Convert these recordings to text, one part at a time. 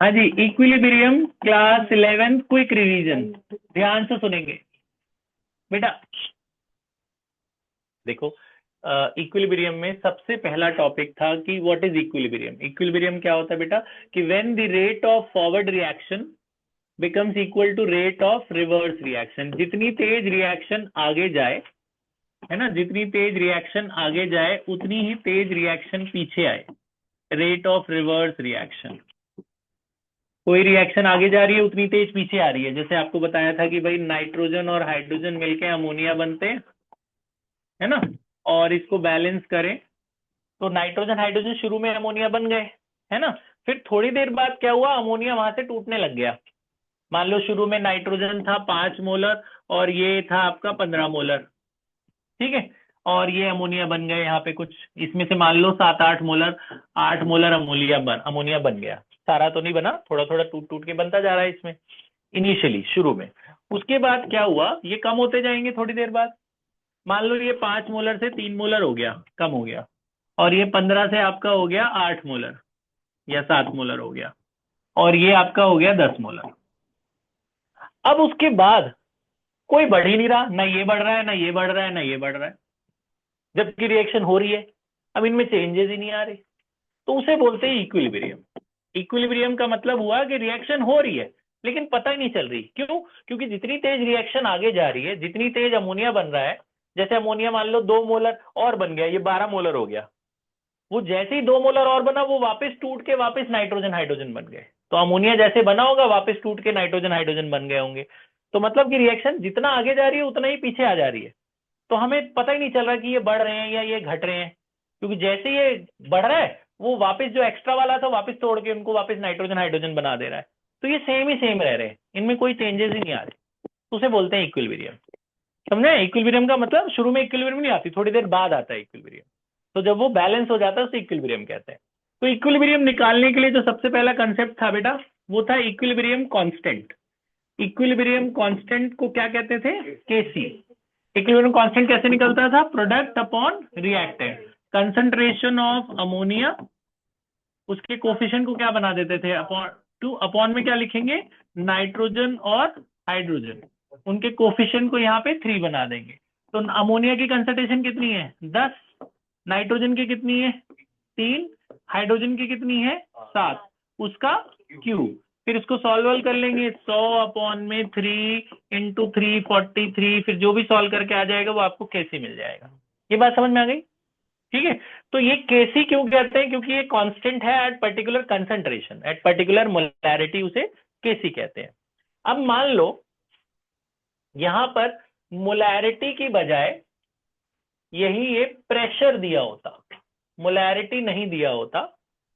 हाँ जी, equilibrium class 11 quick revision. ध्यान से सुनेंगे बेटा। देखो, इक्विलिब्रियम में सबसे पहला टॉपिक था कि व्हाट इज इक्विलिब्रियम। इक्विलिब्रियम क्या होता है बेटा कि when the rate of forward reaction becomes equal to rate of reverse reaction. जितनी तेज रिएक्शन आगे जाए, है ना, जितनी तेज रिएक्शन आगे जाए उतनी ही तेज रिएक्शन पीछे आए, रेट ऑफ रिवर्स रिएक्शन। कोई रिएक्शन आगे जा रही है उतनी तेज पीछे आ रही है। जैसे आपको बताया था कि भाई नाइट्रोजन और हाइड्रोजन मिलके अमोनिया बनते हैं, है ना, और इसको बैलेंस करें तो नाइट्रोजन हाइड्रोजन शुरू में अमोनिया बन गए, है ना। फिर थोड़ी देर बाद क्या हुआ, अमोनिया वहां से टूटने लग गया। मान लो शुरू में नाइट्रोजन था 5 मोलर और ये था आपका 15 मोलर, ठीक है। और ये अमोनिया बन गए यहाँ पे कुछ, इसमें से मान लो 7-8 मोलर, 8 मोलर अमोनिया बन गया। सारा तो नहीं बना, थोड़ा थोड़ा टूट टूट के बनता जा रहा है इसमें इनिशियली शुरू में। उसके बाद क्या हुआ, ये कम होते जाएंगे थोड़ी देर बाद। मान लो ये 5 मोलर से 3 मोलर हो गया, कम हो गया। और ये 15 से आपका हो गया 8 मोलर या 7 मोलर हो गया। और ये आपका हो गया 10 मोलर। अब उसके बाद कोई बढ़ ही नहीं रहा, ना ये बढ़ रहा है, ना ये बढ़ रहा है, ना ये बढ़ रहा है, जबकि रिएक्शन हो रही है। अब इनमें चेंजेस ही नहीं आ रहे, तो उसे बोलते हैं इक्विलिब्रियम। इक्विलिब्रियम का मतलब हुआ कि रिएक्शन हो रही है लेकिन पता ही नहीं चल रही। क्यों? क्योंकि जितनी तेज रिएक्शन आगे जा रही है, जितनी तेज अमोनिया बन रहा है, जैसे अमोनिया मान लो 2 मोलर और बन गया, ये 12 मोलर हो गया। वो जैसे ही 2 मोलर और बना, वो वापस टूट के वापस नाइट्रोजन हाइड्रोजन बन गए। तो अमोनिया जैसे बना होगा वापस टूट के नाइट्रोजन हाइड्रोजन बन गए होंगे। तो मतलब कि रिएक्शन जितना आगे जा रही है उतना ही पीछे आ जा रही है। तो हमें पता ही नहीं चल रहा कि ये बढ़ रहे हैं या ये घट रहे हैं, क्योंकि जैसे ये बढ़ रहा है वो वापस जो एक्स्ट्रा वाला था वापस तोड़ के उनको वापस नाइट्रोजन हाइड्रोजन बना दे रहा है। तो ये सेम ही सेम रह रहे हैं, इनमें कोई चेंजेस ही नहीं आ रहे। तो उसे बोलते हैं इक्विलिब्रियम। समझे? इक्विलिब्रियम का मतलब शुरू में इक्विलिब्रियम नहीं आती, थोड़ी देर बाद आता है इक्विलिब्रियम। तो जब वो बैलेंस हो जाता है उसे इक्विलिब्रियम कहते हैं। तो इक्विलिब्रियम निकालने के लिए जो सबसे पहला कंसेप्ट था बेटा, वो था इक्विलिब्रियम कांस्टेंट। इक्विलिब्रियम कांस्टेंट को क्या कहते थे? केसी। इक्विलिब्रियम कांस्टेंट कैसे निकलता था? Product upon reactant, concentration of ammonia, उसके कोफिशिएंट को क्या बना देते थे? Upon two. अपॉन में क्या लिखेंगे? नाइट्रोजन और हाइड्रोजन, उनके कोफिशिएंट को यहाँ पे 3 बना देंगे। तो अमोनिया की कंसंट्रेशन कितनी है? 10। नाइट्रोजन की कितनी है? 3। हाइड्रोजन की कितनी है? 7। उसका क्यूब। फिर इसको सॉल्व कर लेंगे, 100/3 × 343, फिर जो भी सॉल्व करके आ जाएगा वो आपको कैसे मिल जाएगा। ये बात समझ में आ गई? ठीक है। तो ये केसी क्यों कहते हैं? क्योंकि ये कांस्टेंट है at particular concentration, at particular molarity, उसे केसी कहते हैं। अब मान लो यहां पर मोलैरिटी की बजाय यही ये प्रेशर दिया होता, मोलैरिटी नहीं दिया होता,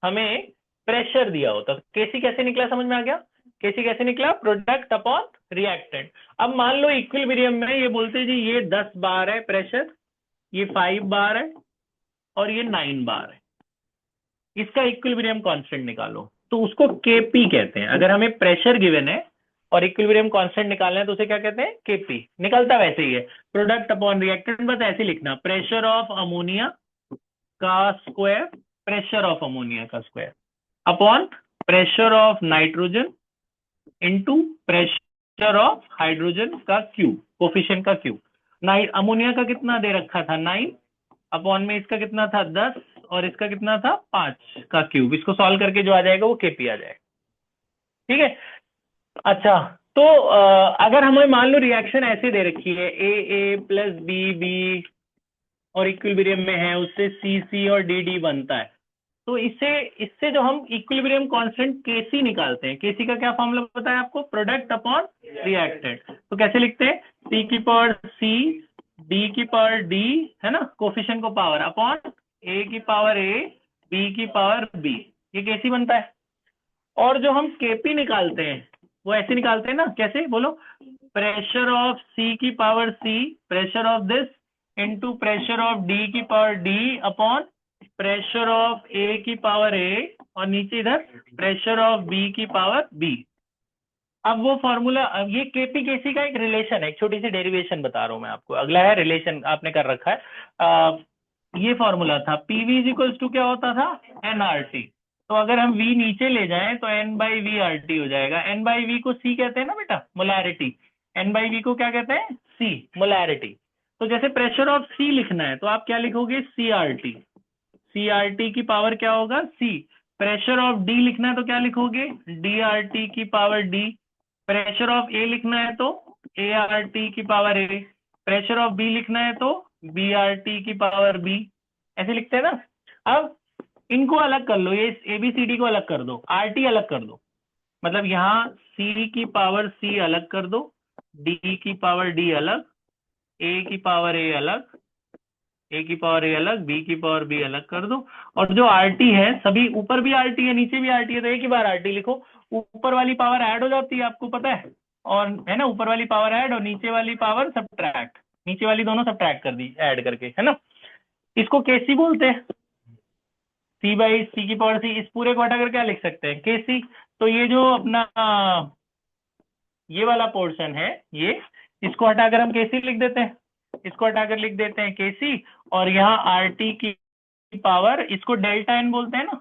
हमें प्रेशर दिया होता, तो केसी कैसे निकला? समझ में आ गया? केसी कैसे निकला? Product upon reactant. अब मान लो इक्विलिब्रियम में ये बोलते हैं जी ये 10 बार है प्रेशर, ये 5 बार है और ये 9 बार है, इसका इक्विलिब्रियम कांस्टेंट निकालो। तो उसको केपी कहते हैं। अगर हमें प्रेशर गिवन है और इक्विलिब्रियम कांस्टेंट निकालना है तो उसे क्या कहते हैं? केपी। निकलता वैसे ही है, प्रोडक्ट अपॉन रिएक्टेंट, बस ऐसे लिखना, प्रेशर ऑफ अमोनिया का स्क्वायर, प्रेशर ऑफ अमोनिया का square upon pressure of nitrogen into pressure of hydrogen का क्यूब, कोफिशिएंट का क्यूब। अमोनिया का कितना दे रखा था? 9, अपॉन में इसका कितना था? 10, और इसका कितना था? 5 का क्यूब। इसको सॉल्व करके जो आ जाएगा वो केपी आ जाएगा। ठीक है। अच्छा, तो अगर हमें मान लो रिएक्शन ऐसे दे रखी है, ए प्लस बी बी और इक्विलिब्रियम में है, उससे सी सी और डी डी बनता है। तो इससे इससे जो हम इक्विलिब्रियम कांस्टेंट केसी निकालते हैं, केसी का क्या फॉर्मूला पता है आपको? Product upon reactant. तो कैसे लिखते हैं? सी की पावर सी, डी की पावर डी, है ना, कोफिशिएंट को पावर, अपॉन ए की पावर ए, बी की पावर बी। ये केसी बनता है। और जो हम केपी निकालते हैं वो ऐसे निकालते हैं ना, कैसे बोलो? प्रेशर ऑफ सी की power C, pressure of this, into pressure of D की power D, upon pressure of A की पावर ए, और नीचे इधर प्रेशर ऑफ बी की पावर बी। अब वो फॉर्मूला, अब ये केपी केसी का एक रिलेशन है, एक छोटी सी डेरिवेशन बता रहा हूं मैं आपको। अगला है रिलेशन, आपने कर रखा है। ये फॉर्मूला था, पीवी इज इक्वल्स टू क्या होता था? एनआरटी। तो अगर हम v नीचे ले जाएं तो n by V R T हो जाएगा। n बाई वी को c कहते हैं ना बेटा, मोलैरिटी। n बाई वी को क्या कहते हैं, c, मोलैरिटी। तो जैसे प्रेशर ऑफ c लिखना है तो आप क्या लिखोगे, C R T. C R T की पावर क्या होगा, c। प्रेशर ऑफ d लिखना है तो क्या लिखोगे, डी आर टी की power d। Pressure of a लिखना है तो ए आर टी की power a। Pressure of b लिखना है तो बी आर टी की पावर b। ऐसे लिखते हैं ना। अब इनको अलग कर लो, ये एबीसीडी को अलग कर दो, आर टी अलग कर दो। मतलब यहाँ सी की पावर सी अलग कर दो, डी की पावर डी अलग, ए की पावर ए अलग, ए की पावर ए अलग, बी की पावर बी अलग कर दो। और जो आरटी है, सभी ऊपर भी आरटी है नीचे भी आरटी है, तो एक ही बार आरटी लिखो। ऊपर वाली पावर ऐड हो जाती है, आपको पता है, और है ना, ऊपर वाली पावर ऐड और नीचे वाली पावर सब्ट्रैक्ट। नीचे वाली दोनों सब्ट्रैक्ट कर दी ऐड करके, है ना। इसको केसी बोलते हैं, सी बाई सी की पावर सी। इस पूरे को हटाकर क्या लिख सकते हैं, केसी। तो ये जो अपना ये वाला पोर्शन है, ये, इसको हटाकर हम केसी लिख देते हैं, इसको हटाकर लिख देते हैं केसी। और यहाँ आर टी की पावर, इसको डेल्टा एन बोलते हैं ना,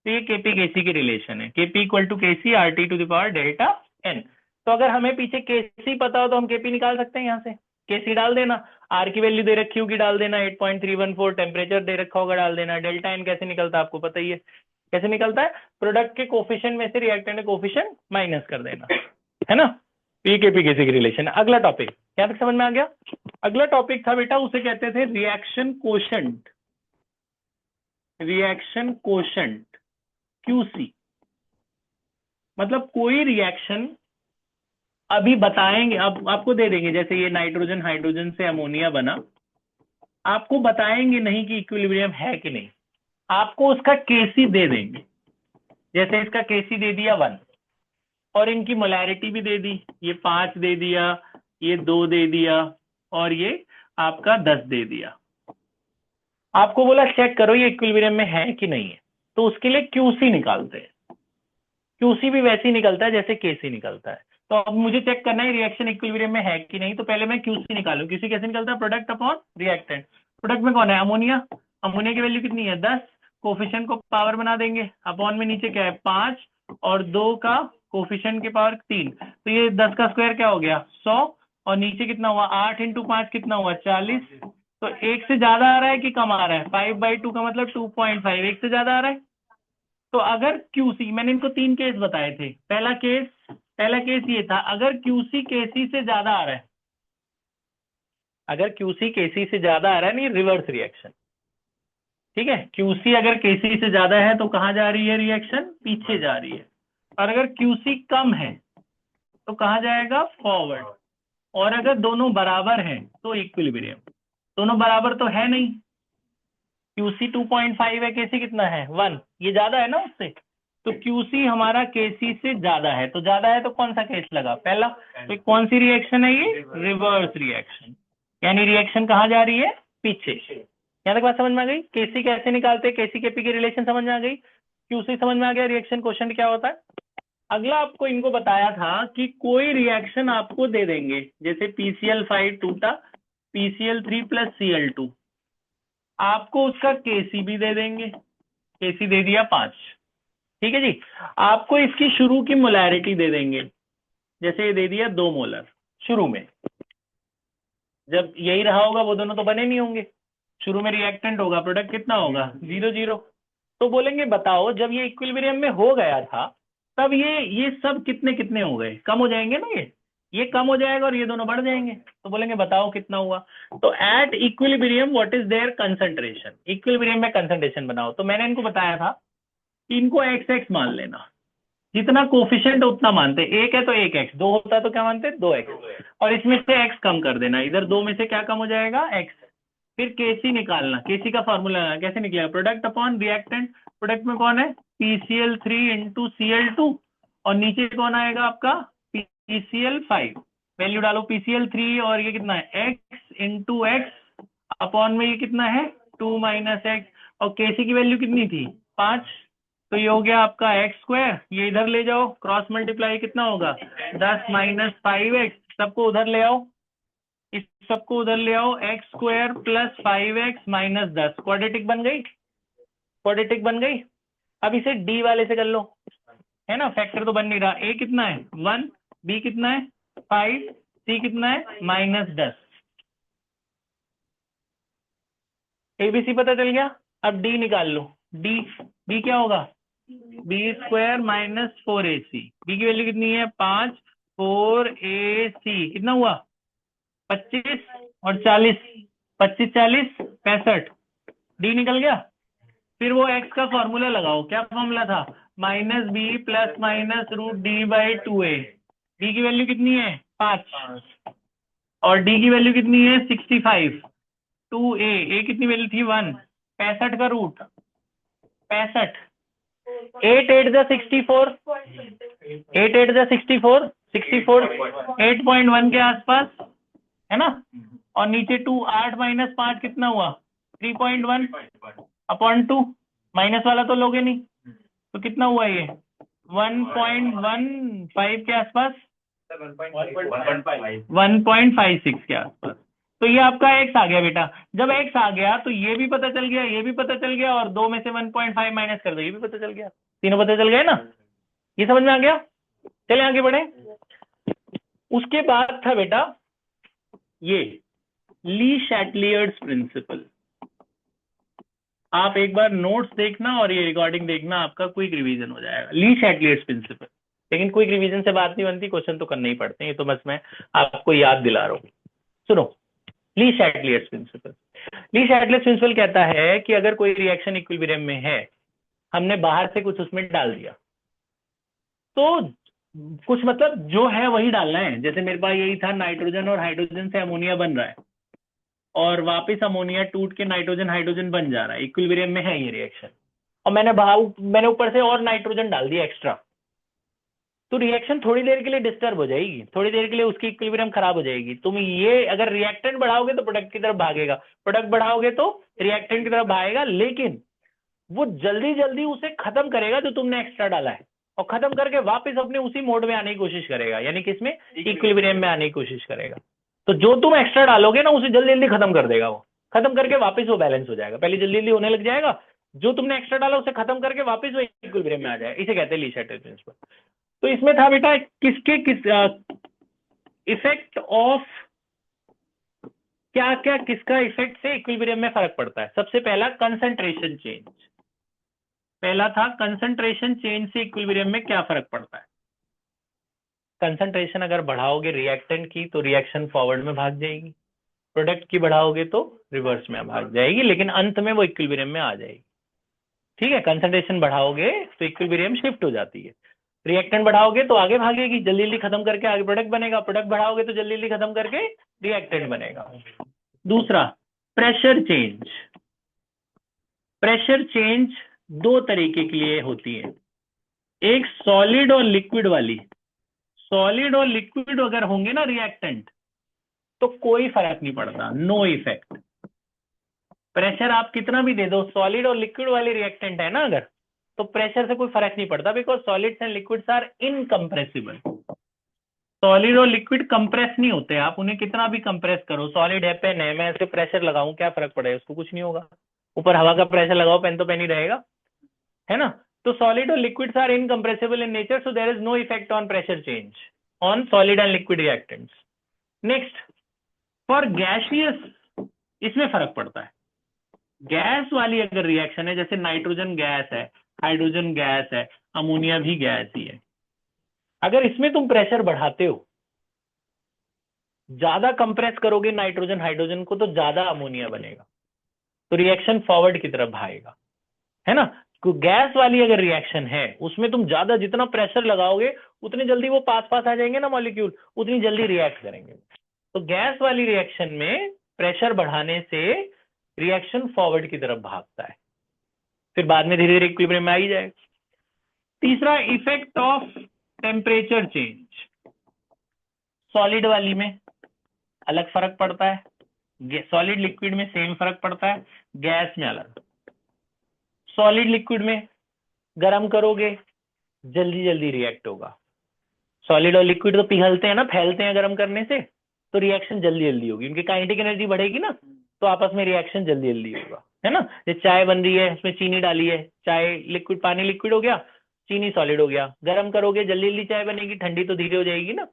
तो ये केपी केसी की रिलेशन है, KP equal to KC R T to the power delta N. तो अगर हमें पीछे केसी पता हो तो हम केपी निकाल सकते हैं, यहाँ से केसी डाल देना, आर की वैल्यू दे रखी होगी डाल देना, 8.314, टेम्परेचर दे रखा होगा डाल देना। डेल्टा एन कैसे निकलता है आपको पता ही है, कैसे निकलता है, प्रोडक्ट के कोफिशिएंट में से रिएक्टेंट के कोफिशिएंट माइनस कर देना, है ना। पी के पी केसी की रिलेशन। अगला टॉपिक क्या तक समझ में आ गया। अगला टॉपिक था बेटा, उसे कहते थे reaction quotient. Reaction quotient QC, मतलब कोई रिएक्शन अभी बताएंगे, अब आपको दे देंगे, जैसे ये नाइट्रोजन हाइड्रोजन से अमोनिया बना, आपको बताएंगे नहीं कि इक्विलिब्रियम है कि नहीं, आपको उसका केसी दे देंगे। जैसे इसका केसी दे दिया 1, और इनकी मोलैरिटी भी दे दी, ये 5 दे दिया, ये 2 दे दिया, और ये आपका 10 दे दिया। आपको बोला चेक करो ये इक्विलिब्रियम में है कि नहीं है, तो उसके लिए क्यूसी निकालते हैं। क्यूसी भी वैसे ही निकलता है जैसे केसी निकलता है। तो अब मुझे चेक करना है रिएक्शन इक्विलिब्रियम में है कि नहीं, तो पहले मैं क्यूसी निकालूं। क्यूसी कैसे निकलता है, प्रोडक्ट अपॉन रिएक्टेंट। प्रोडक्ट में कौन है, अमोनिया। अमोनिया की वैल्यू कितनी है, 10। कोफिशिएंट को पावर बना देंगे, अपॉन में नीचे क्या है 5, और 2 का कोफिशिएंट के पावर 3, तो ये 10 का स्क्वायर क्या हो गया 100, और नीचे कितना हुआ 8 इंटू 5 कितना हुआ 40। तो एक से ज्यादा आ रहा है कि कम आ रहा है, 5/2 का मतलब 2.5, एक से ज्यादा आ रहा है। तो अगर क्यूसी, मैंने इनको 3 केस बताए थे। पहला केस ये था, अगर क्यूसी केसी से ज्यादा आ रहा है, अगर क्यूसी केसी से ज्यादा आ रहा है नहीं, रिवर्स रिएक्शन, ठीक है। क्यूसी अगर केसी से ज्यादा है तो कहां जा रही है रिएक्शन, पीछे जा रही है। और अगर क्यूसी कम है तो कहां जाएगा, फॉरवर्ड। और अगर दोनों बराबर हैं तो इक्विलिब्रियम। दोनों बराबर तो है नहीं, क्यूसी 2.5 है, केसी कितना है 1, ये ज्यादा है ना उससे, तो क्यूसी हमारा केसी से ज्यादा है। तो ज्यादा है तो कौन सा केस लगा, पहला। तो कौन सी रिएक्शन है ये, रिवर्स रिएक्शन, यानी रिएक्शन कहाँ जा रही है, पीछे। यहाँ तक बात समझ में आ गई। केसी कैसे निकालते हैं, केसी केपी की रिलेशन समझ में आ गई, क्यूसी समझ में आ गया, रिएक्शन क्वोशिएंट क्या होता है। अगला आपको इनको बताया था कि कोई रिएक्शन आपको दे देंगे, जैसे PCl5 टूटा, PCl3 प्लस Cl2, आपको उसका केसी भी दे देंगे, केसी दे दिया 5, ठीक है जी। आपको इसकी शुरू की मोलैरिटी दे देंगे, जैसे ये दे दिया 2 मोलर शुरू में। जब यही रहा होगा वो दोनों तो बने नहीं होंगे, शुरू में रिएक्टेंट होगा, प्रोडक्ट कितना होगा 0 0। तो बोलेंगे बताओ जब ये इक्विलिब्रियम में हो गया था तब ये सब कितने कितने हो गए, कम हो जाएंगे ना, ये कम हो जाएगा और ये दोनों बढ़ जाएंगे। तो बोलेंगे बताओ कितना हुआ। तो at equilibrium what is there concentration, equilibrium में कंसंट्रेशन बनाओ। तो मैंने इनको बताया था कि इनको XX मान लेना, जितना कोफिशिएंट उतना मानते, 1 है तो 1x, 2 होता तो क्या मानते 2x, और इसमें से x कम कर देना, इधर 2 में से क्या कम हो जाएगा x। फिर केसी निकालना, केसी का फॉर्मूला कैसे निकलेगा, प्रोडक्ट अपॉन रिएक्टेंट। प्रोडक्ट में कौन है PCl3 इंटू Cl2, और नीचे कौन आएगा आपका PCl5। वैल्यू डालो PCl3, और ये कितना है x इंटू एक्स, अपॉन में ये कितना है 2 माइनस एक्स, और केसी की वैल्यू कितनी थी 5, तो ये हो गया आपका x²। ये इधर ले जाओ, क्रॉस मल्टीप्लाई कितना होगा 10 माइनस 5x, सबको उधर ले आओ, इस सबको उधर ले आओ, x² plus 5x minus 10, quadratic बन गई, क्वाड्रेटिक बन गई। अब इसे डी वाले से कर लो, है ना, फैक्टर तो बन नहीं रहा। ए कितना है 1, बी कितना है 5, सी कितना है -10। एबीसी पता चल गया। अब डी निकाल लो, डी डी क्या होगा b² - 4ac। बी की वैल्यू कितनी है 5, 4ac कितना हुआ 25 और 40, 25 40 65, डी निकल गया। फिर वो x का फॉर्मूला लगाओ, क्या फॉर्मूला था -b ±√d/2a। b की वैल्यू कितनी है 5 और d की वैल्यू कितनी है 65, 2a, a कितनी वैल्यू थी 1, 65 का रूट 65, 8 8 जा 64, 8 8 जा 64, 64 8.1 के आसपास, है ना। और नीचे 2, 8 - 5 कितना हुआ 3.1 अपॉन 2, माइनस वाला तो लोगे नहीं, तो कितना हुआ ये 1.15 के आसपास, 1.56 के आसपास। तो ये आपका x आ गया बेटा। जब x आ गया तो ये भी पता चल गया, ये भी पता चल गया, और 2 में से 1.5 माइनस कर दो, ये भी पता चल गया, तीनों पता चल गए ना। ये समझ में आ गया। चले आगे बढ़े। उसके बाद था बेटा ये ली शैटलियर्स प्रिंसिपल। आप एक बार नोट्स देखना और ये रिकॉर्डिंग देखना, आपका क्विक रिवीजन हो जाएगा। ली शैटलियर्स प्रिंसिपल, लेकिन क्विक रिवीजन से बात नहीं बनती, क्वेश्चन तो करने ही पड़ते हैं, ये तो बस मैं आपको याद दिला रहा हूँ। सुनो, ली शैटलियर्स प्रिंसिपल। ली शैटलियर्स प्रिंसिपल कहता है कि अगर कोई रिएक्शन इक्विलिब्रियम में है, हमने बाहर से कुछ उसमें डाल दिया, तो कुछ मतलब जो है वही डालना है। जैसे मेरे पास यही था, नाइट्रोजन और हाइड्रोजन से अमोनिया बन रहा है, और वापस अमोनिया टूट के नाइट्रोजन हाइड्रोजन बन जा रहा है, इक्विलिब्रियम में है ये रिएक्शन, और मैंने ऊपर से और नाइट्रोजन डाल दिया एक्स्ट्रा, तो रिएक्शन थोड़ी देर के लिए डिस्टर्ब हो जाएगी, थोड़ी देर के लिए उसकी इक्विलिब्रियम खराब हो जाएगी। तुम ये अगर रिएक्टेंट बढ़ाओगे तो प्रोडक्ट की तरफ भागेगा, प्रोडक्ट बढ़ाओगे तो रिएक्टेंट की तरफ भागेगा, लेकिन वो जल्दी जल्दी उसे खत्म करेगा जो तुमने एक्स्ट्रा डाला है, और खत्म करके वापस अपने उसी मोड में आने की कोशिश करेगा, यानी कि इसमें इक्विलिब्रियम में आने की कोशिश करेगा। तो जो तुम एक्स्ट्रा डालोगे ना, उसे जल्दी जल्दी खत्म कर देगा, वो खत्म करके वापस वो बैलेंस हो जाएगा। पहले जल्दी जल्दी होने लग जाएगा, जो तुमने एक्स्ट्रा डाला उसे खत्म करके वापस वो इक्विलिब्रियम में आ जाएगा। इसे कहते हैं ली शैटलियर्स प्रिंसिपल। तो इसमें था बेटा किस इफेक्ट ऑफ क्या क्या, किसका इफेक्ट से इक्विलिब्रियम में फर्क पड़ता है। सबसे पहला कंसंट्रेशन चेंज, पहला था कंसंट्रेशन चेंज से इक्विलिब्रियम में क्या फर्क पड़ता है। कंसंट्रेशन अगर बढ़ाओगे रिएक्टेंट की तो रिएक्शन फॉरवर्ड में भाग जाएगी, प्रोडक्ट की बढ़ाओगे तो रिवर्स में भाग जाएगी, लेकिन अंत में वो इक्विलिब्रियम में आ जाएगी। ठीक है, कंसंट्रेशन बढ़ाओगे तो इक्विलिब्रियम शिफ्ट हो जाती है, रिएक्टेंट बढ़ाओगे तो आगे भागेगी, जल्दी जल्दी खत्म करके आगे प्रोडक्ट बनेगा, प्रोडक्ट बढ़ाओगे तो जल्दी जल्दी खत्म करके रिएक्टेंट बनेगा। दूसरा, प्रेशर चेंज। प्रेशर चेंज दो तरीके के लिए होती है, एक सॉलिड और लिक्विड वाली। सॉलिड और लिक्विड अगर होंगे ना रिएक्टेंट, तो कोई फर्क नहीं पड़ता, नो इफेक्ट। प्रेशर आप कितना भी दे दो, सॉलिड और लिक्विड वाली रिएक्टेंट है ना अगर, तो प्रेशर से कोई फर्क नहीं पड़ता, because solids and liquids are incompressible. Solid और लिक्विड कंप्रेस नहीं होते, आप उन्हें कितना भी कंप्रेस करो, सॉलिड है पेन है, मैं इस पे प्रेशर लगाऊं क्या फर्क पड़ेगा, उसको कुछ नहीं होगा। ऊपर हवा का प्रेशर लगाओ, पेन तो पेन ही रहेगा, है ना। तो सॉलिड और liquids are incompressible in nature, so there is no effect on pressure change on solid and liquid reactants. Next, for gaseous इसमें फर्क पड़ता है। गैस वाली अगर रिएक्शन है, जैसे नाइट्रोजन गैस है, हाइड्रोजन गैस है, अमोनिया भी गैस ही है, अगर इसमें तुम प्रेशर बढ़ाते हो, ज्यादा कंप्रेस करोगे नाइट्रोजन हाइड्रोजन को, तो ज्यादा अमोनिया बनेगा, तो रिएक्शन फॉरवर्ड की तरफ भागेगा, है ना। गैस वाली अगर रिएक्शन है, उसमें तुम ज्यादा जितना प्रेशर लगाओगे उतनी जल्दी वो पास पास आ जाएंगे ना मॉलिक्यूल, उतनी जल्दी रिएक्ट करेंगे। तो गैस वाली रिएक्शन में प्रेशर बढ़ाने से रिएक्शन फॉरवर्ड की तरफ भागता है, फिर बाद में धीरे धीरे इक्विलिब्रियम में आ ही जाएगा। तीसरा, effect of temperature change. Solid वाली में अलग फर्क पड़ता है, सॉलिड लिक्विड में सेम फर्क पड़ता है, गैस में अलग। सॉलिड लिक्विड में गर्म करोगे जल्दी जल्दी रिएक्ट होगा, सॉलिड और लिक्विड तो पिघलते हैं ना, फैलते हैं गर्म करने से, तो रिएक्शन जल्दी जल्दी होगी, उनकी काइनेटिक एनर्जी बढ़ेगी ना, तो आपस में रिएक्शन जल्दी जल्दी होगा, है ना। ये चाय बन रही है, उसमें चीनी डाली है, चाय लिक्विड, पानी लिक्विड हो गया, चीनी सॉलिड हो गया। गर्म करोगे जल्दी जल्दी चाय बनेगी, ठंडी तो धीरे हो जाएगी ना।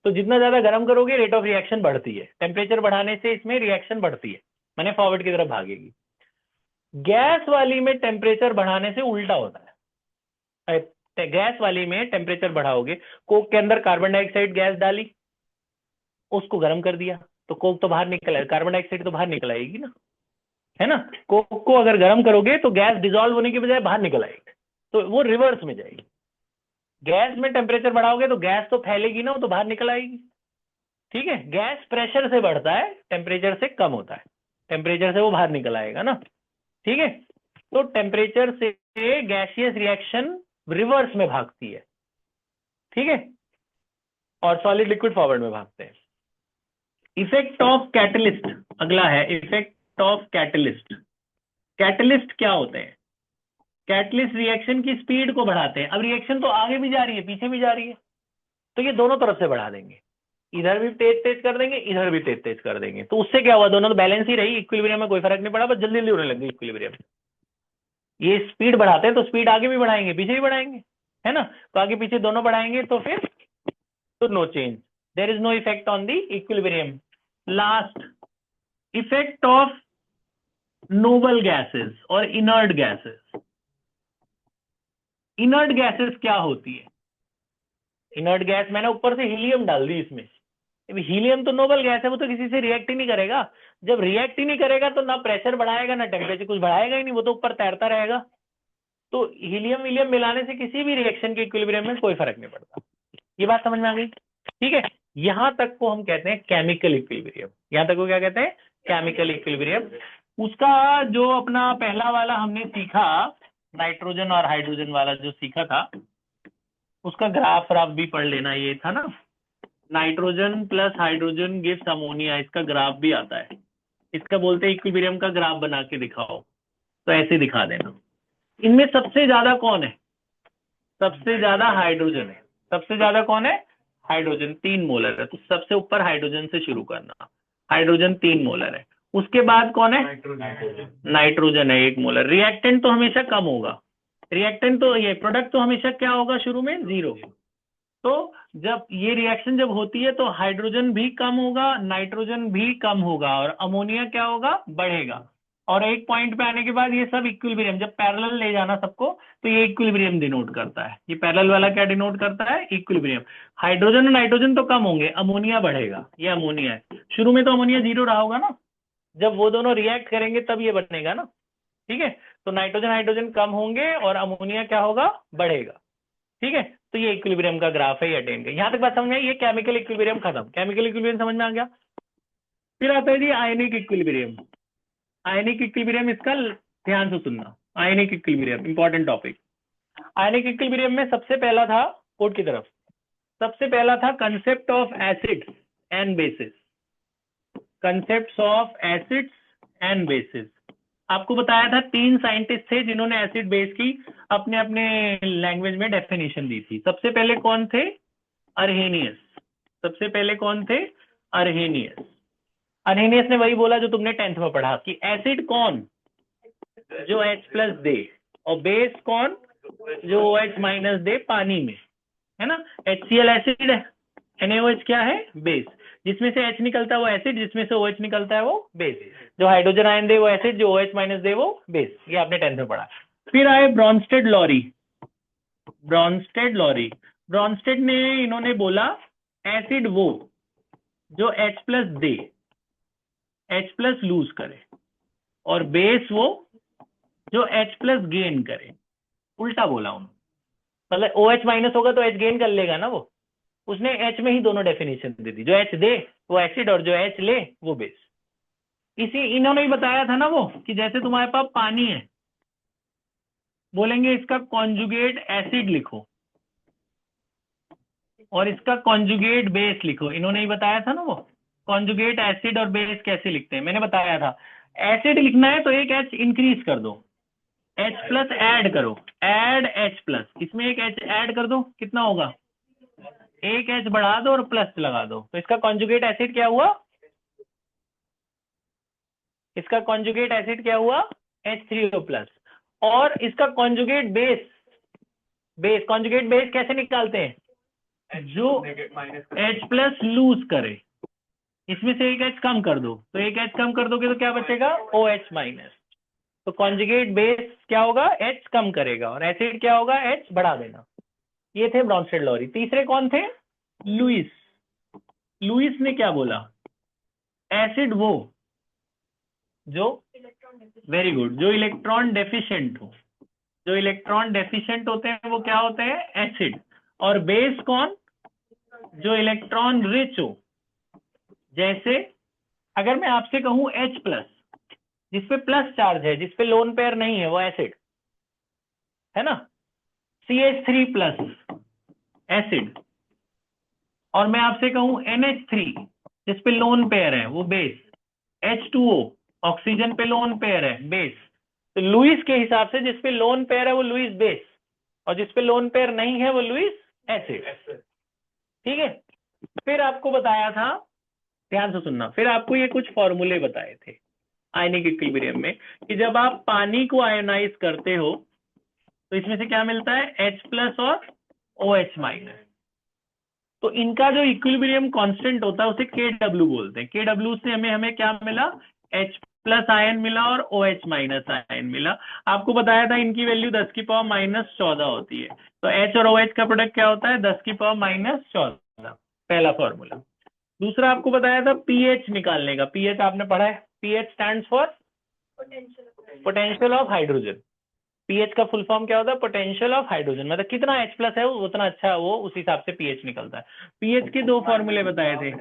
तो जितना ज्यादा गर्म करोगे रेट ऑफ रिएक्शन बढ़ती है, टेम्परेचर बढ़ाने से इसमें रिएक्शन बढ़ती है, मैंने फॉरवर्ड की तरफ भागेगी। गैस वाली में टेम्परेचर बढ़ाने से उल्टा होता है। गैस वाली में टेम्परेचर बढ़ाओगे, कोक के अंदर कार्बन डाइऑक्साइड गैस डाली, उसको गर्म कर दिया तो कोक तो बाहर निकल आएगा, कार्बन डाइऑक्साइड तो बाहर निकल आएगी ना, है ना। कोक को अगर गर्म करोगे तो गैस डिसॉल्व होने की बजाय बाहर निकल आएगी, तो वो रिवर्स में जाएगी। गैस में टेम्परेचर बढ़ाओगे तो गैस तो फैलेगी ना, वो तो बाहर निकल आएगी। ठीक है, गैस प्रेशर से बढ़ता है, टेम्परेचर से कम होता है, टेम्परेचर से वो बाहर निकल आएगा ना। ठीक है, तो टेम्परेचर से गैसियस रिएक्शन रिवर्स में भागती है। ठीक है, और सॉलिड लिक्विड फॉरवर्ड में भागते हैं। इफेक्ट ऑफ कैटलिस्ट अगला है, इफेक्ट ऑफ कैटलिस्ट। कैटलिस्ट क्या होते हैं? कैटलिस्ट रिएक्शन की स्पीड को बढ़ाते हैं। अब रिएक्शन तो आगे भी जा रही है, पीछे भी जा रही है, तो ये दोनों तरफ से बढ़ा देंगे, इधर भी तेज तेज कर देंगे, इधर भी तेज तेज कर देंगे। तो उससे क्या हुआ, दोनों तो बैलेंस ही रही, इक्विलिब्रियम में कोई फर्क नहीं पड़ा, बस जल्दी जल्दी होने लगी इक्विलिब्रियम। ये स्पीड बढ़ाते हैं तो स्पीड आगे भी बढ़ाएंगे, पीछे भी बढ़ाएंगे, है ना। तो आगे पीछे दोनों बढ़ाएंगे तो फिर तो no change, there is no effect on the equilibrium. Last, effect of noble gases और इनर्ट गैसेस। इनर्ट गैसेस क्या होती है? इनर्ट गैस मैंने ऊपर से हीलियम डाल दी इसमें। हीलियम तो नोबल गैस है, वो तो किसी से रिएक्ट ही नहीं करेगा। जब रिएक्ट ही नहीं करेगा तो ना प्रेशर बढ़ाएगा ना टेम्परेचर, कुछ बढ़ाएगा ही नहीं, वो तो ऊपर तैरता रहेगा। तो हीलियम वीलियम मिलाने से किसी भी रिएक्शन के इक्विलिब्रियम में कोई फर्क नहीं पड़ता। ये बात समझ में आ गई? ठीक है, यहां तक को हम कहते हैं केमिकल इक्विलिब्रियम। यहां तक को क्या कहते हैं? Chemical equilibrium. उसका जो अपना पहला वाला हमने सीखा, नाइट्रोजन और हाइड्रोजन वाला जो सीखा था, उसका ग्राफ आप भी पढ़ लेना। ये था ना, nitrogen plus hydrogen gives ammonia, इसका ग्राफ भी आता है। इसका बोलते हैं इक्विलिब्रियम का ग्राफ बना के दिखाओ, तो ऐसे दिखा देना। इनमें सबसे ज्यादा कौन है? सबसे ज्यादा हाइड्रोजन है। सबसे ज्यादा कौन है? हाइड्रोजन, 3 मोलर है, तो सबसे ऊपर हाइड्रोजन से शुरू करना। हाइड्रोजन 3 मोलर है। उसके बाद कौन है? नाइट्रोजन है 1 मोलर। रिएक्टेंट तो हमेशा कम होगा, रिएक्टेंट तो ये प्रोडक्ट तो हमेशा क्या होगा शुरू में? 0। तो जब ये रिएक्शन जब होती है तो हाइड्रोजन भी कम होगा, नाइट्रोजन भी कम होगा, और अमोनिया क्या होगा? बढ़ेगा। और एक पॉइंट पे आने के बाद ये सब इक्विलिब्रियम, जब पैरेलल ले जाना सबको, तो ये इक्विलिब्रियम डिनोट करता है। ये पैरेलल वाला क्या डिनोट करता है? इक्विलिब्रियम। हाइड्रोजन और नाइट्रोजन तो कम होंगे, अमोनिया बढ़ेगा। ये अमोनिया है, शुरू में तो अमोनिया 0 रहा होगा ना, जब वो दोनों रिएक्ट करेंगे तब ये बनेगा ना। ठीक है, तो नाइट्रोजन हाइड्रोजन कम होंगे और अमोनिया क्या होगा? बढ़ेगा। ठीक है, तो ये इक्विलिब्रियम का ग्राफ है, ये अटेन कर। यहां तक बात समझ में आई? ये केमिकल इक्विलिब्रियम खत्म। केमिकल इक्विलिब्रियम समझ में आ गया। फिर आता है जी आयनिक इक्विलिब्रियम। आयनिक इक्विलिब्रियम, इसका ध्यान से सुनना। Ionic equilibrium important topic. Ionic equilibrium में सबसे पहला था, कोड की तरफ, सबसे पहला था concept of acids and bases. Concepts of acids and bases आपको बताया था। 3 साइंटिस्ट थे जिन्होंने एसिड बेस की अपने अपने लैंग्वेज में डेफिनेशन दी थी। सबसे पहले कौन थे? अर्हेनियस। सबसे पहले कौन थे? अर्हेनियस। अर्हेनियस ने वही बोला जो तुमने 10th में पढ़ा कि एसिड कौन? जो H+ दे, और बेस कौन? जो OH- दे पानी में, है ना। HCl एसिड है, NaOH क्या है? बेस। जिसमें से H निकलता है वो एसिड, जिसमें से OH निकलता है वो बेस। जो हाइड्रोजन आयन दे वो एसिड, जो OH- दे वो बेस। ये आपने 10th में पढ़ा। फिर आए Bronsted Lowry. Bronsted Lowry, Brønsted ने इन्होंने बोला एसिड वो जो H+ दे, H+ लूज करे, और बेस वो जो H+ गेन करे। उल्टा बोला उन्होंने, मतलब OH- होगा तो H गेन कर लेगा ना वो। उसने H में ही दोनों डेफिनेशन दे दी, जो H दे वो एसिड और जो H ले वो बेस। इसी इन्होंने ही बताया था ना वो, कि जैसे तुम्हारे पास पानी है, बोलेंगे इसका कॉन्जुगेट एसिड लिखो और इसका कॉन्जुगेट बेस लिखो। इन्होंने ही बताया था ना वो, कॉन्जुगेट एसिड और बेस कैसे लिखते हैं, मैंने बताया था। एसिड लिखना है तो एक H इंक्रीज कर दो, H+ ऐड करो, ऐड H+, इसमें एक H ऐड कर दो, कितना होगा? एक H बढ़ा दो और प्लस लगा दो, तो इसका कॉन्जुगेट एसिड क्या हुआ? इसका कॉन्जुगेट एसिड क्या हुआ? H3O प्लस, और इसका कॉन्जुगेट बेस कॉन्जुगेट बेस कैसे निकालते हैं? जो H प्लस लूज करे, इसमें से एक H कम कर दो, तो एक H कम कर दोगे तो क्या बचेगा? OH minus. तो कॉन्जुगेट बेस क्या होगा? H कम करेगा, और एसिड क्या होगा? H बढ़ा देना। ये थे ब्रॉन्स्टेड लॉरी। तीसरे कौन थे? लुईस। लुईस ने क्या बोला? एसिड वो जो, वेरी गुड, जो इलेक्ट्रॉन डेफिशिएंट हो, जो इलेक्ट्रॉन डेफिशिएंट होते हैं वो क्या होते हैं? एसिड। और बेस कौन? जो इलेक्ट्रॉन रिच हो। जैसे अगर मैं आपसे कहूं H प्लस, जिसपे प्लस चार्ज है, जिसपे लोन पेयर नहीं है, वो एसिड है ना। CH3 plus acid. और मैं आपसे कहूं NH3, जिसपे लोन पेयर है, वो बेस। H2O ऑक्सीजन पे लोन पेयर है, बेस। तो लुईस के हिसाब से जिसपे लोन पेयर है वो लुईस बेस, और जिसपे लोन पेयर नहीं है वो लुईस एसिड। ठीक है। फिर आपको बताया था, ध्यान से सुनना, फिर आपको ये कुछ फॉर्मूले बताए थे आयनिक इक्विलिब्रियम में, कि जब आप पानी को आयोनाइज करते हो तो इसमें से क्या मिलता है? H प्लस और OH माइनस। तो इनका जो इक्विलिब्रियम कांस्टेंट होता है उसे KW बोलते हैं। KW से हमें क्या मिला? H प्लस आयन मिला और OH माइनस आयन मिला। आपको बताया था इनकी वैल्यू 10 की पावर माइनस 14 होती है। तो H और OH का प्रोडक्ट क्या होता है? 10 की पावर माइनस 14, पहला फॉर्मूला। दूसरा आपको बताया था pH निकालने का। pH आपने पढ़ा है, pH stands for potential of hydrogen. pH का फुल फॉर्म क्या होता है? Potential of hydrogen. मतलब कितना H प्लस है उतना अच्छा वो, उस हिसाब से pH निकलता है। pH के दो फॉर्मूले बताए थे,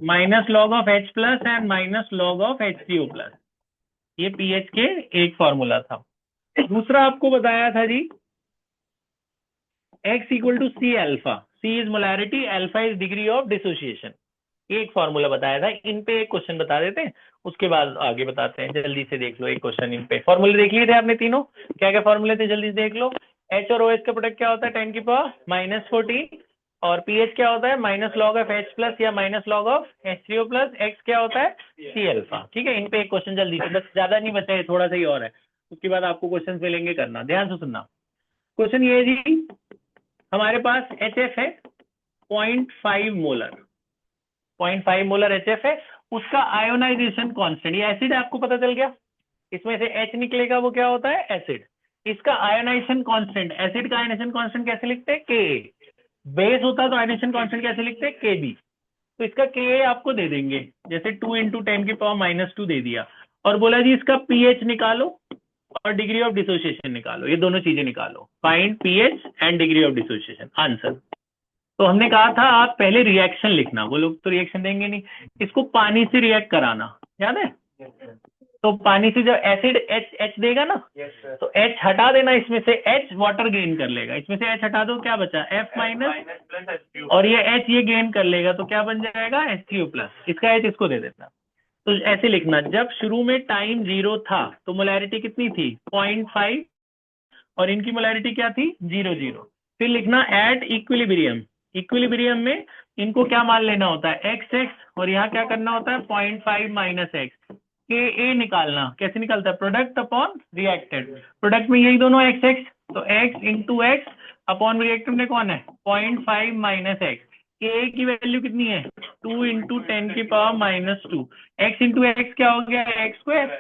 minus log of H plus and minus log of H3O plus. ये pH के एक फॉर्मूला था। दूसरा आपको बताया था जी X equal to C alpha. C is molarity, alpha is degree of dissociation. एक फॉर्मूला बताया था। इन पे एक क्वेश्चन बता देते हैं, उसके बाद आगे बताते हैं। जल्दी से देख लो एक क्वेश्चन इन पे। फॉर्मूले देख लिए थे आपने तीनों? क्या क्या फॉर्मूले थे जल्दी से देख लो। H और OH का प्रोडक्ट क्या होता है? 10 की पावर माइनस 14। और pH क्या होता है? Minus log of H plus या minus log of H3O plus. X क्या होता है? C alpha. ठीक है। इन पे एक क्वेश्चन जल्दी से, बस ज्यादा नहीं बचा है, थोड़ा सा ही और है, उसके बाद आपको क्वेश्चन मिलेंगे, करना ध्यान से सुनना। क्वेश्चन ये है जी, हमारे पास HF है 0.5 मोलर, 0.5 मोलर HF है। उसका आयोनाइजेशन कांस्टेंट, ये एसिड है, आपको पता चल गया। इसमें से H निकलेगा, वो क्या होता है? एसिड। इसका आयोनाइजेशन कांस्टेंट, एसिड का आयोनाइजेशन कांस्टेंट कैसे लिखते हैं? Ka। बेस होता है तो आयोनाइजेशन कांस्टेंट कैसे लिखते हैं? Kb। तो इसका Ka आपको दे देंगे, जैसे 2 × 10 की पावर माइनस 2 दे दिया, और बोला जी इसका pH निकालो और डिग्री ऑफ डिसोसिएशन निकालो। ये दोनों चीजें निकालो, find pH and degree of dissociation. Answer तो हमने कहा था आप पहले रिएक्शन लिखना, वो लोग तो रिएक्शन देंगे नहीं, इसको पानी से रिएक्ट कराना, याद है? तो पानी से जब एसिड H देगा ना, तो H हटा देना, इसमें से H वाटर गेन कर लेगा, इसमें से H हटा दो, क्या बचा? F माइनस, और ये H ये गेन कर लेगा, तो क्या बन जाएगा? H3O plus. इसका H इसको दे देना। तो ऐसे लिखना, जब शुरू में टाइम 0 था तो मोलैरिटी कितनी थी? 0.5, और इनकी मोलैरिटी क्या थी? 0 0। फिर लिखना एट इक्विलिब्रियम। इक्विलिब्रियम में इनको क्या मान लेना होता है? XX, और यहाँ क्या करना होता है? 0.5 माइनस x। Ka निकालना, कैसे निकलता है? Product upon reactant. प्रोडक्ट में यही दोनों XX, तो x into x upon reactant में कौन है? 0.5 माइनस x। Ka की वैल्यू कितनी है? 2 × 10 की power minus 2। x into x क्या हो गया? x square.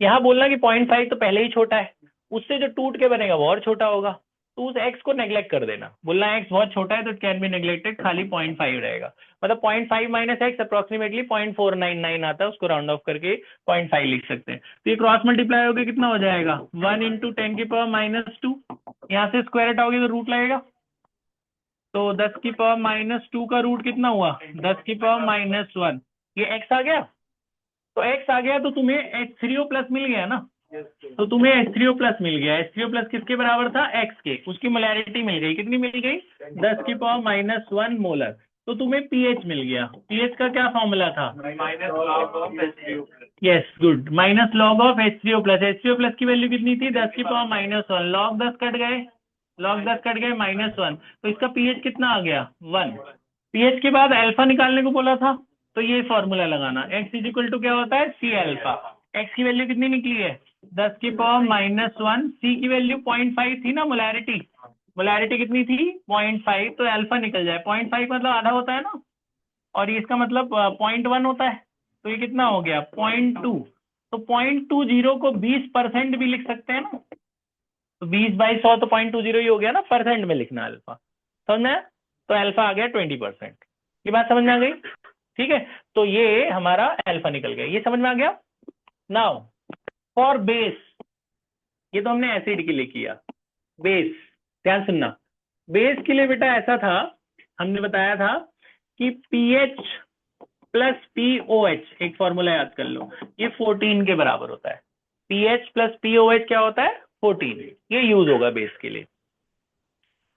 यहाँ बोलना कि 0.5 तो पहले ही छोटा है, उससे जो टूट के बनेगा वो और छोटा होगा, तो उस x को नेग्लेक्ट कर देना। बोलना x बहुत छोटा है तो इट कैन बी नेग्लेक्टेड, खाली 0.5 रहेगा। मतलब 0.5 माइनस x अप्रोक्सीमेटली 0.499 आता है, उसको राउंड ऑफ करके 0.5 लिख सकते हैं। तो ये क्रॉस मल्टीप्लाई होकर कितना हो जाएगा? 1 × 10 की पावर माइनस 2। यहाँ से स्क्वायर हटाओगे तो रूट लगेगा, तो 10 की पावर माइनस 2 का रूट कितना हुआ? 10 की पावर माइनस 1। ये x आ गया, तो x आ गया तो तुम्हें H3O प्लस मिल गया ना, तो तुम्हें H3O प्लस मिल गया। H3O प्लस किसके बराबर था? X के। उसकी मोलैरिटी मिल गई, कितनी मिल गई? 10 की पावर माइनस 1 मोलर। तो तुम्हें pH मिल गया। pH का क्या फॉर्मूला था? Minus log of H3O। Yes, good, minus log of H3O plus. H3O plus की वैल्यू कितनी थी? 10 की पावर माइनस 1। लॉग 10 कट गए, लॉग 10 कट गए, माइनस 1। तो इसका pH कितना आ गया? 1। pH के बाद अल्फा निकालने को बोला था, तो ये फॉर्मूला लगाना, x इज इक्वल टू क्या होता है? C alpha. x की वैल्यू कितनी निकली है? 10 की पावर -1, सी की वैल्यू 0.5 थी ना, मोलैरिटी, मोलैरिटी कितनी थी 0.5, तो अल्फा निकल जाए, 0.5 मतलब आधा होता है ना, और ये इसका मतलब 0.1 होता है, तो ये कितना हो गया 0.2, तो 0.20 को 20% भी लिख सकते हैं ना, तो 20/100 तो 0.20 ही हो गया ना, परसेंट में लिखना अल्फा, समझ में आया? तो अल्फा आ गया 20%, ये बात समझ में आ गई? ठीक है, तो ये हमारा अल्फा निकल गया, ये समझ में आ गया। नाउ फॉर बेस, ये तो हमने एसिड के लिए किया, बेस, ध्यान सुनना, बेस के लिए बेटा ऐसा था, हमने बताया था कि पीएच प्लस पीओएच, एक फॉर्मूला याद कर लो, ये 14 के बराबर होता है, पीएच प्लस पीओएच क्या होता है 14, ये यूज होगा बेस के लिए।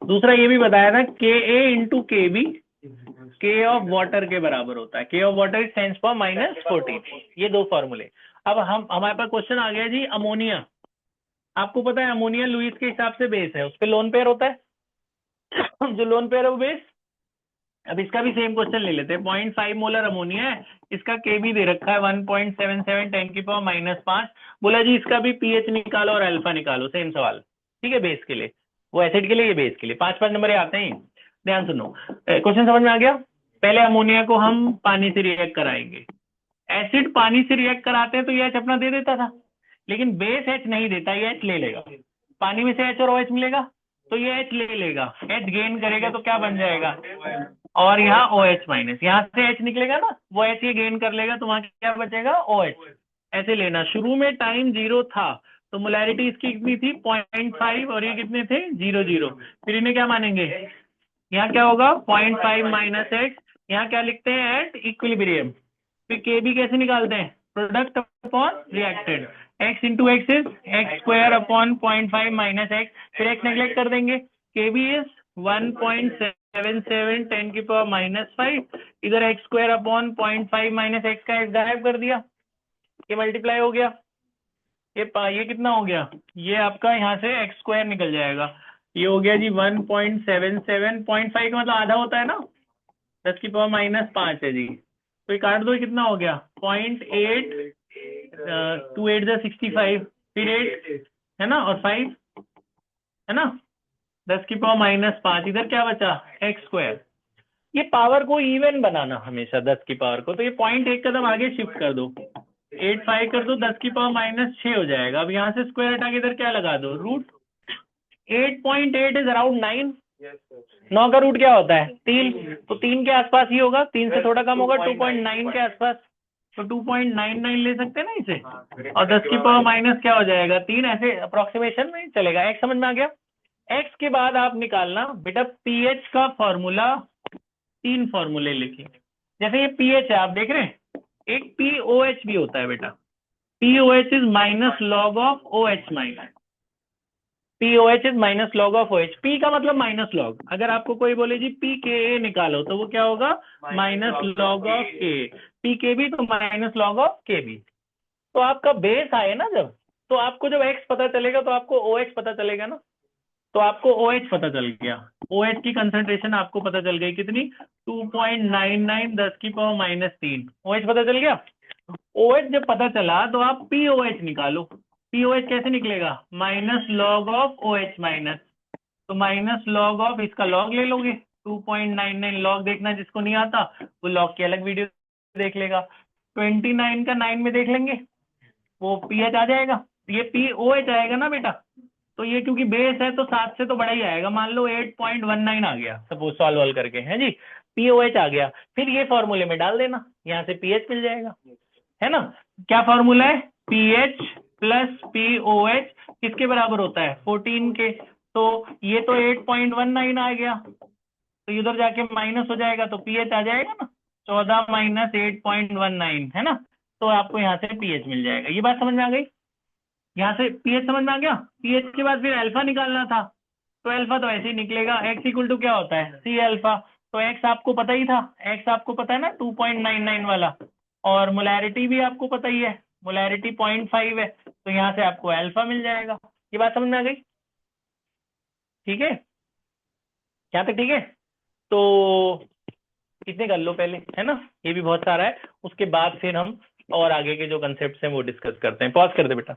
दूसरा ये भी बताया था के ए इंटू के बी, के ऑफ वाटर के बराबर होता है, के ऑफ वाटर इज 10⁻⁻14, ये दो फॉर्मूले। अब हम हमारे पास क्वेश्चन आ गया जी, अमोनिया, आपको पता है अमोनिया लुईस के हिसाब से बेस है, उस पर लोन पेयर होता है जो लोन पेयर है वो बेस। अब इसका भी सेम क्वेश्चन ले लेते हैं, 0.5 मोलर अमोनिया है, इसका केबी दे रखा है 1.77 10⁻⁵, बोला जी इसका भी पीएच निकालो और अल्फा निकालो, सेम सवाल, ठीक है, बेस के लिए, वो एसिड के लिए, ये बेस के लिए, 5-5 नंबर आते हैं। ध्यान सुनो, क्वेश्चन समझ में आ गया? पहले अमोनिया को हम पानी से रिएक्ट कराएंगे, एसिड पानी से रिएक्ट कराते हैं तो ये एच अपना दे देता था, लेकिन बेस एच नहीं देता, ये एच ले लेगा, पानी में से एच और ओ एच मिलेगा, तो ये एच ले लेगा, एच गेन करेगा तो क्या बन जाएगा, और यहाँ ओ एच माइनस, यहाँ से एच निकलेगा ना, वो एच ये गेन कर लेगा, तो वहां क्या बचेगा ओ एच। ऐसे लेना, शुरू में टाइम 0 था, तो मोलैरिटी इसकी कितनी थी 0.5, और ये कितने थे 0.0, फिर इन्हें क्या मानेंगे, यहाँ क्या होगा 0.5 माइनस एक्स, यहाँ क्या लिखते हैं एट इक्विलिब्रियम, फिर के बी कैसे निकालते हैं, product upon reacted, x into x is x square upon 0.5 minus x, फिर एक्स नेग्लेक्ट कर देंगे, के बी इज 1.77 10⁻⁵, इधर x square upon 0.5 minus x का एक्स गायब कर दिया, ये मल्टीप्लाई हो गया, ये कितना हो गया, ये आपका यहाँ से एक्स स्क्वायर निकल जाएगा, ये हो गया जी 1.77, 0.5 का मतलब आधा होता है ना, 10⁻⁻5 है जी, तो ये काट दो, ये कितना हो गया 0.8, 2 8 65, फिर 8 है ना, और 5 है ना, 10⁻⁻5, इधर क्या बचा एक्स स्क्वायर, ये पावर को इवन बनाना हमेशा 10 की पावर को, तो ये 0.1 कदम आगे शिफ्ट कर दो, 8 5 कर दो, 10⁻⁻6 हो जाएगा, अब यहाँ से स्क्वायर हटा के इधर क्या लगा दो रूट, 8.8 इज अराउंड 9, 9 का रूट क्या होता है 3, तो 3 के आसपास ही होगा, 3 से थोड़ा कम होगा, 2.9 के आसपास, तो 2.99 ले सकते हैं ना इसे, और 10 की पावर माइनस क्या हो जाएगा 3, ऐसे अप्रोक्सीमेशन में चलेगा। एक्स समझ में आ गया? एक्स के बाद आप निकालना बेटा पीएच का फॉर्मूला, 3 फॉर्मूले लिखेंगे, जैसे ये पीएच है आप देख रहे हैं, एक पीओएच भी होता है बेटा, pOH is minus log of O H minus, pOH is minus log of OH, P का मतलब माइनस लॉग, अगर आपको कोई बोले जी पी के ए निकालो तो वो क्या होगा माइनस लॉग ऑफ के, पी के बी तो माइनस लॉग ऑफ के बी, तो आपका बेस आए ना जब, तो आपको जब एक्स पता चलेगा तो आपको ओ एच पता चलेगा ना, तो आपको ओ एच पता चल गया, ओ एच की कंसंट्रेशन आपको पता चल गई कितनी 2.99 10⁻⁻3, ओ एच पता चल गया। ओ एच जब पता चला तो आप पी ओ एच निकालो, पी ओ एच कैसे निकलेगा minus log of O H minus, तो माइनस लॉग ऑफ इसका लॉग ले लोगे, 2.99 लॉग देखना जिसको नहीं आता वो लॉग की अलग वीडियो देख लेगा, 29 का 9 में देख लेंगे, वो पी एच आ जाएगा, ये पी ओ एच आएगा ना बेटा, तो ये क्योंकि बेस है तो 7 से तो बड़ा ही आएगा, मान लो 8.19 आ गया सपोज सॉल्व करके, है जी, पीओएच आ गया, फिर ये फॉर्मूले में डाल देना, यहाँ से पीएच मिल जाएगा, है ना, क्या फॉर्मूला है पीएच प्लस पीओएच किसके बराबर होता है 14 के, तो ये तो 8.19 आ गया, तो इधर जाके माइनस हो जाएगा तो पीएच आ जाएगा ना, 14 माइनस 8.19 है ना, तो आपको यहाँ से पीएच मिल जाएगा, ये बात समझ में आ गई, यहाँ से पीएच समझ में आ गया, पीएच के बाद फिर अल्फा निकालना था, तो अल्फा तो ऐसे ही निकलेगा, एक्स इक्वल टू क्या होता है सी अल्फा, तो एक्स आपको पता ही था, एक्स आपको पता है ना 2.99 वाला, और मोलैरिटी भी आपको पता ही है, मोलैरिटी 0.5 है, तो यहाँ से आपको अल्फा मिल जाएगा, ये बात समझ में आ गई, ठीक है, क्या तक ठीक है, तो इतने कर लो पहले, है ना, ये भी बहुत सारा है, उसके बाद फिर हम और आगे के जो कंसेप्ट हैं वो डिस्कस करते हैं, पॉज कर दे बेटा।